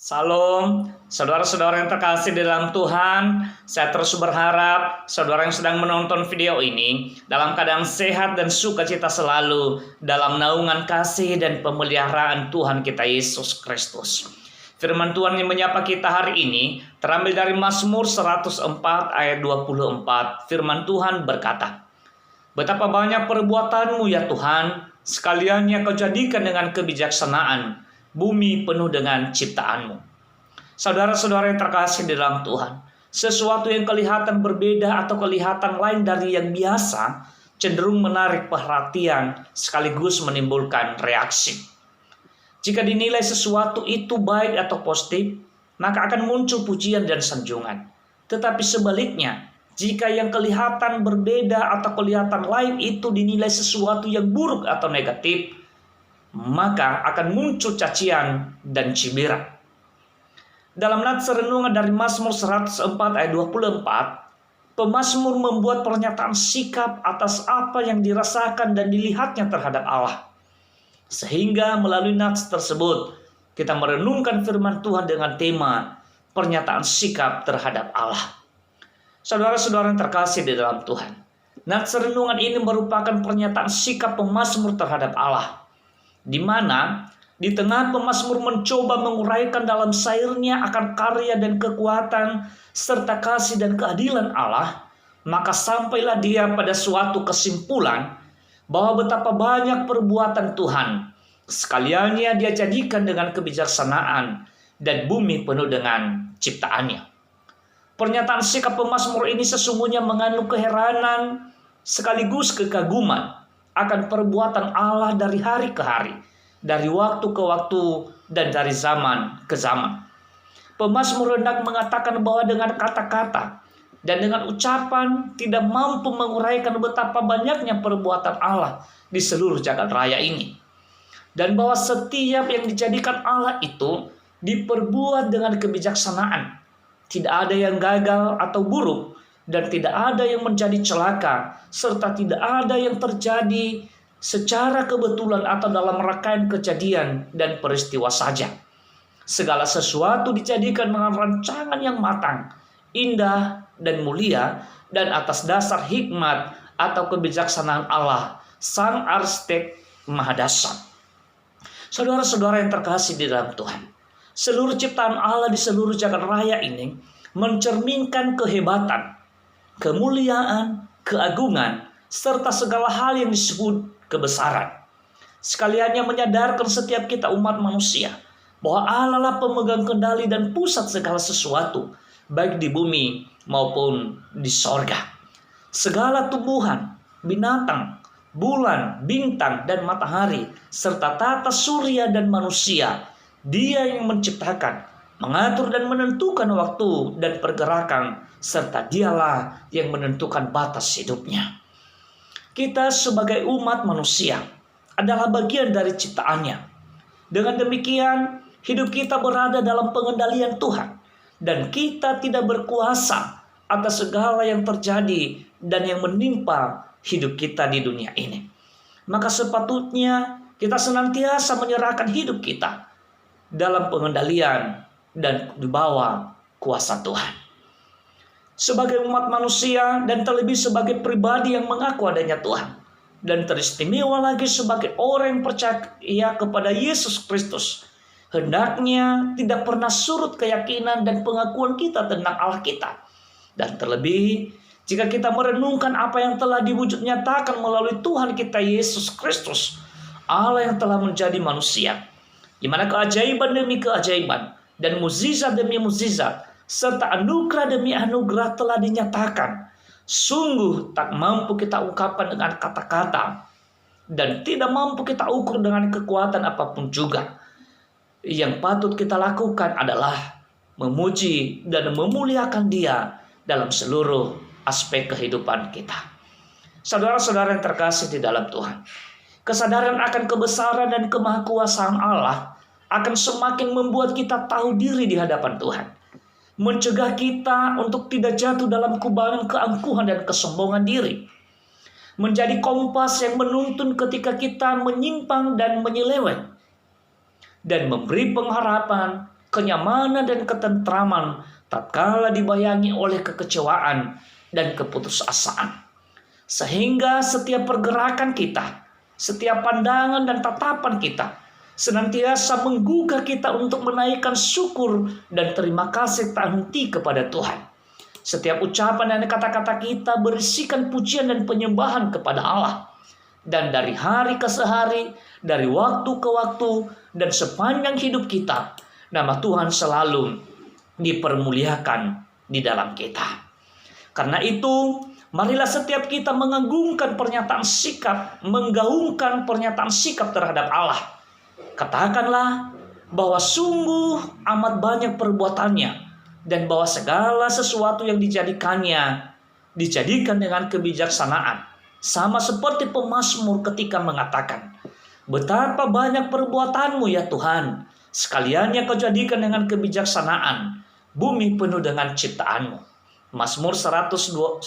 Salam, saudara-saudara yang terkasih di dalam Tuhan. Saya terus berharap saudara yang sedang menonton video ini dalam keadaan sehat dan sukacita selalu dalam naungan kasih dan pemeliharaan Tuhan kita Yesus Kristus. Firman Tuhan yang menyapa kita hari ini terambil dari Mazmur 104 ayat 24. Firman Tuhan berkata, "Betapa banyak perbuatanmu ya Tuhan, sekaliannya kau jadikan dengan kebijaksanaan. Bumi penuh dengan ciptaanmu." Saudara-saudara yang terkasih di dalam Tuhan, sesuatu yang kelihatan berbeda atau kelihatan lain dari yang biasa cenderung menarik perhatian sekaligus menimbulkan reaksi. Jika dinilai sesuatu itu baik atau positif, maka akan muncul pujian dan sanjungan. Tetapi sebaliknya, jika yang kelihatan berbeda atau kelihatan lain itu dinilai sesuatu yang buruk atau negatif, maka akan muncul cacian dan cibiran. Dalam nats renungan dari Mazmur 104 ayat 24, pemazmur membuat pernyataan sikap atas apa yang dirasakan dan dilihatnya terhadap Allah. Sehingga melalui nats tersebut, kita merenungkan firman Tuhan dengan tema pernyataan sikap terhadap Allah. Saudara-saudara yang terkasih di dalam Tuhan, nats renungan ini merupakan pernyataan sikap pemazmur terhadap Allah, di mana di tengah pemazmur mencoba menguraikan dalam syairnya akan karya dan kekuatan serta kasih dan keadilan Allah, maka sampailah dia pada suatu kesimpulan bahwa betapa banyak perbuatan Tuhan, sekaliannya dia jadikan dengan kebijaksanaan dan bumi penuh dengan ciptaannya. Pernyataan sikap pemazmur ini sesungguhnya mengandung keheranan sekaligus kekaguman akan perbuatan Allah dari hari ke hari, dari waktu ke waktu, dan dari zaman ke zaman. Pemazmur hendak mengatakan bahwa dengan kata-kata dan dengan ucapan tidak mampu menguraikan betapa banyaknya perbuatan Allah di seluruh jagat raya ini. Dan bahwa setiap yang dijadikan Allah itu diperbuat dengan kebijaksanaan. Tidak ada yang gagal atau buruk, dan tidak ada yang menjadi celaka, serta tidak ada yang terjadi secara kebetulan atau dalam rangkaian kejadian dan peristiwa saja. Segala sesuatu dijadikan dengan rancangan yang matang, indah dan mulia, dan atas dasar hikmat atau kebijaksanaan Allah, Sang Arsitek Mahadasar. Saudara-saudara yang terkasih di dalam Tuhan, seluruh ciptaan Allah di seluruh jagat raya ini mencerminkan kehebatan, kemuliaan, keagungan, serta segala hal yang disebut kebesaran. Sekaliannya menyadarkan setiap kita umat manusia bahwa Allah lah pemegang kendali dan pusat segala sesuatu, baik di bumi maupun di sorga. Segala tumbuhan, binatang, bulan, bintang, dan matahari, serta tata surya dan manusia, Dia yang menciptakan, mengatur dan menentukan waktu dan pergerakan, serta Dialah yang menentukan batas hidupnya. Kita sebagai umat manusia adalah bagian dari ciptaannya. Dengan demikian, hidup kita berada dalam pengendalian Tuhan, dan kita tidak berkuasa atas segala yang terjadi dan yang menimpa hidup kita di dunia ini. Maka sepatutnya kita senantiasa menyerahkan hidup kita dalam pengendalian dan di bawah kuasa Tuhan. Sebagai umat manusia dan terlebih sebagai pribadi yang mengaku adanya Tuhan, dan teristimewa lagi sebagai orang yang percaya kepada Yesus Kristus, hendaknya tidak pernah surut keyakinan dan pengakuan kita tentang Allah kita. Dan terlebih jika kita merenungkan apa yang telah diwujud nyatakan melalui Tuhan kita Yesus Kristus, Allah yang telah menjadi manusia, di mana keajaiban demi keajaiban dan mukjizat demi mukjizat serta anugerah demi anugerah telah dinyatakan, sungguh tak mampu kita ungkapkan dengan kata-kata dan tidak mampu kita ukur dengan kekuatan apapun juga. Yang patut kita lakukan adalah memuji dan memuliakan Dia dalam seluruh aspek kehidupan kita. Saudara-saudara yang terkasih di dalam Tuhan, kesadaran akan kebesaran dan kemahakuasaan Allah akan semakin membuat kita tahu diri di hadapan Tuhan, mencegah kita untuk tidak jatuh dalam kubangan keangkuhan dan kesombongan diri, menjadi kompas yang menuntun ketika kita menyimpang dan menyeleweng, dan memberi pengharapan kenyamanan dan ketentraman tatkala dibayangi oleh kekecewaan dan keputusasaan. Sehingga setiap pergerakan kita, setiap pandangan dan tatapan kita senantiasa menggugah kita untuk menaikkan syukur dan terima kasih tak henti kepada Tuhan. Setiap ucapan dan kata-kata kita berisikan pujian dan penyembahan kepada Allah. Dan dari hari ke hari, dari waktu ke waktu, dan sepanjang hidup kita, nama Tuhan selalu dipermuliakan di dalam kita. Karena itu, marilah setiap kita mengagungkan pernyataan sikap, menggaungkan pernyataan sikap terhadap Allah. Katakanlah bahwa sungguh amat banyak perbuatannya, dan bahwa segala sesuatu yang dijadikan dengan kebijaksanaan. Sama seperti pemazmur ketika mengatakan, betapa banyak perbuatanmu ya Tuhan, sekaliannya kau jadikan dengan kebijaksanaan, bumi penuh dengan ciptaanmu. Mazmur 104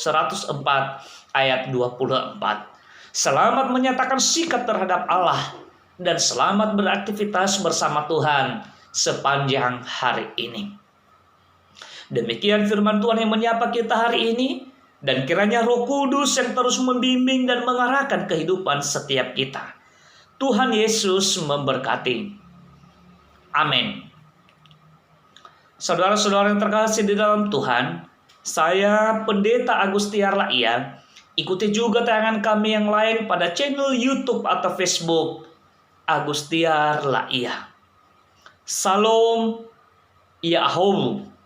ayat 24. Selamat menyatakan sikap terhadap Allah, dan selamat beraktivitas bersama Tuhan sepanjang hari ini. Demikian firman Tuhan yang menyapa kita hari ini. Dan kiranya Roh Kudus yang terus membimbing dan mengarahkan kehidupan setiap kita. Tuhan Yesus memberkati. Amin. Saudara-saudara yang terkasih di dalam Tuhan, saya Pendeta Agustiar Laia. Ikuti juga tayangan kami yang lain pada channel YouTube atau Facebook Agustiar Laia. Salam Yahoo.